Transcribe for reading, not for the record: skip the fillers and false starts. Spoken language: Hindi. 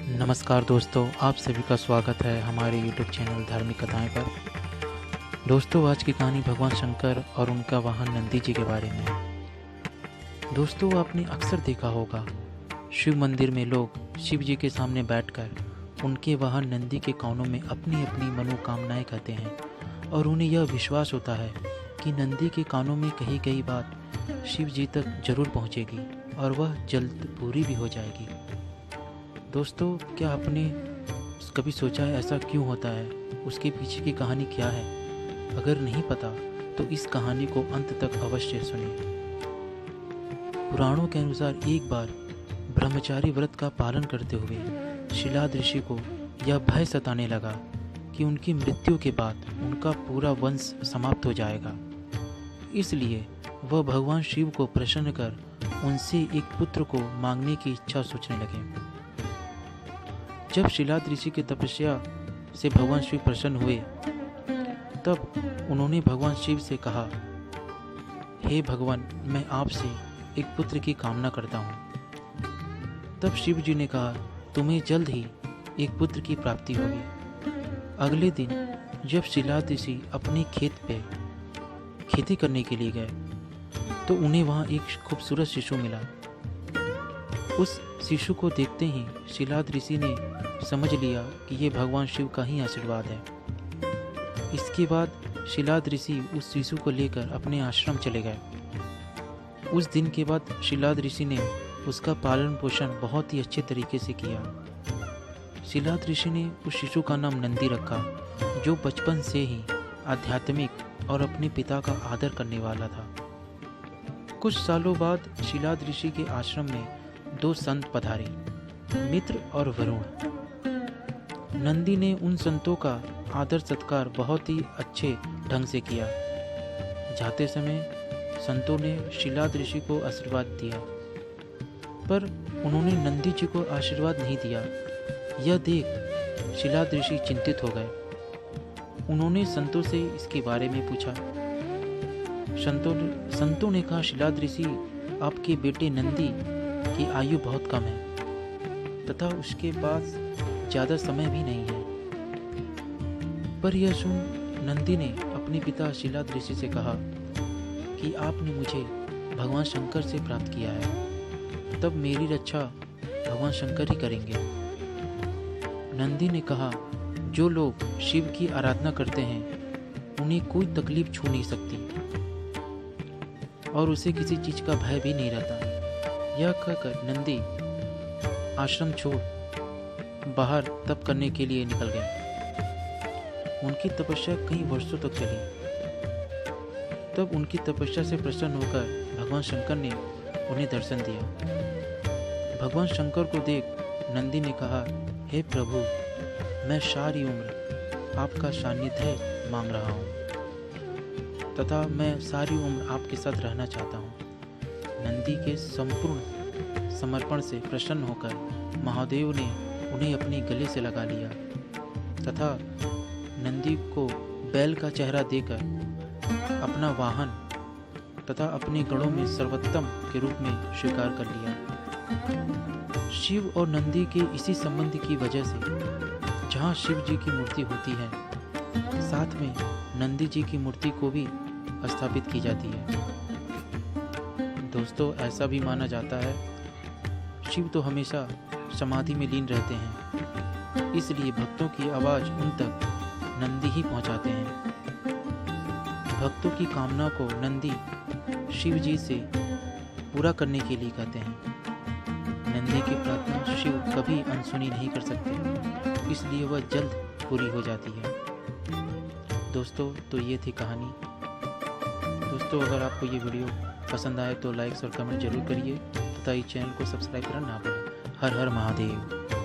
नमस्कार दोस्तों, आप सभी का स्वागत है हमारे YouTube चैनल धार्मिक कथाएं पर। दोस्तों, आज की कहानी भगवान शंकर और उनका वाहन नंदी जी के बारे में है। दोस्तों, आपने अक्सर देखा होगा शिव मंदिर में लोग शिव जी के सामने बैठकर उनके वाहन नंदी के कानों में अपनी अपनी मनोकामनाएं कहते हैं और उन्हें यह विश्वास होता है कि नंदी के कानों में कही गई बात शिव जी तक जरूर पहुंचेगी और वह जल्द पूरी भी हो जाएगी। दोस्तों, क्या आपने कभी सोचा है ऐसा क्यों होता है, उसके पीछे की कहानी क्या है? अगर नहीं पता तो इस कहानी को अंत तक अवश्य सुनिए। पुराणों के अनुसार एक बार ब्रह्मचारी व्रत का पालन करते हुए शिलाद ऋषि को यह भय सताने लगा कि उनकी मृत्यु के बाद उनका पूरा वंश समाप्त हो जाएगा। इसलिए वह भगवान शिव को प्रसन्न कर उनसे एक पुत्र को मांगने की इच्छा सोचने लगे। जब शिलाद ऋषि की तपस्या से भगवान शिव प्रसन्न हुए, तब उन्होंने भगवान शिव से कहा, हे भगवान, मैं आपसे एक पुत्र की कामना करता हूँ। तब शिव जी ने कहा, तुम्हें जल्द ही एक पुत्र की प्राप्ति होगी। अगले दिन जब शिलाद ऋषि अपने खेत पे खेती करने के लिए गए तो उन्हें वहाँ एक खूबसूरत शिशु मिला। उस शिशु को देखते ही शिलाद ऋषि ने समझ लिया कि ये भगवान शिव का ही आशीर्वाद है। इसके बाद शिलाद ऋषि उस शिशु को लेकर अपने आश्रम चले गए। उस दिन के बाद शिलाद ऋषि ने उसका पालन पोषण बहुत ही अच्छे तरीके से किया। शिलाद ऋषि ने उस शिशु का नाम नंदी रखा, जो बचपन से ही आध्यात्मिक और अपने पिता का आदर करने वाला था। कुछ सालों बाद शिलाद ऋषि के आश्रम में दो संत पधारे, मित्र और वरुण। नंदी ने उन संतों का आदर सत्कार बहुत ही अच्छे ढंग से किया। जाते समय संतों ने शिलाद ऋषि को आशीर्वाद दिया, पर उन्होंने नंदी जी को आशीर्वाद नहीं दिया। यह देख शिलाद ऋषि चिंतित हो गए। उन्होंने संतों से इसके बारे में पूछा। संतों ने कहा, शिलाद ऋषि, आपके बेटे नंदी की आयु बहुत कम है तथा उसके पास ज़्यादा समय भी नहीं है। पर यह सुन नंदी ने अपने पिता शिलाद ऋषि से कहा कि आपने मुझे भगवान शंकर से प्राप्त किया है, तब मेरी रक्षा भगवान शंकर ही करेंगे। नंदी ने कहा, जो लोग शिव की आराधना करते हैं उन्हें कोई तकलीफ छू नहीं सकती और उसे किसी चीज़ का भय भी नहीं रहता। यह कहकर नंदी आश्रम छोड़ बाहर तप करने के लिए निकल गए। उनकी तपस्या कई वर्षों तक चली। तब उनकी तपस्या से प्रसन्न होकर भगवान शंकर ने उन्हें दर्शन दिया। भगवान शंकर को देख नंदी ने कहा, हे प्रभु, मैं सारी उम्र आपका सानिध्य मांग रहा हूँ तथा मैं सारी उम्र आपके साथ रहना चाहता हूँ। नंदी के संपूर्ण समर्पण से प्रसन्न होकर महादेव ने उन्हें अपने गले से लगा लिया तथा नंदी को बैल का चेहरा देकर अपना वाहन तथा अपने गणों में सर्वोत्तम के रूप में स्वीकार कर लिया। शिव और नंदी के इसी संबंध की वजह से जहाँ शिव जी की मूर्ति होती है, साथ में नंदी जी की मूर्ति को भी स्थापित की जाती है। दोस्तों, ऐसा भी माना जाता है शिव तो हमेशा समाधि में लीन रहते हैं, इसलिए भक्तों की आवाज़ उन तक नंदी ही पहुंचाते हैं। भक्तों की कामना को नंदी शिव जी से पूरा करने के लिए कहते हैं। नंदी की प्रार्थना शिव कभी अनसुनी नहीं कर सकते, इसलिए वह जल्द पूरी हो जाती है। दोस्तों, तो ये थी कहानी। दोस्तों, अगर आपको ये वीडियो पसंद आए तो लाइक्स और कमेंट जरूर करिए तथा इस चैनल को सब्सक्राइब करना ना भूलें। हर हर महादेव।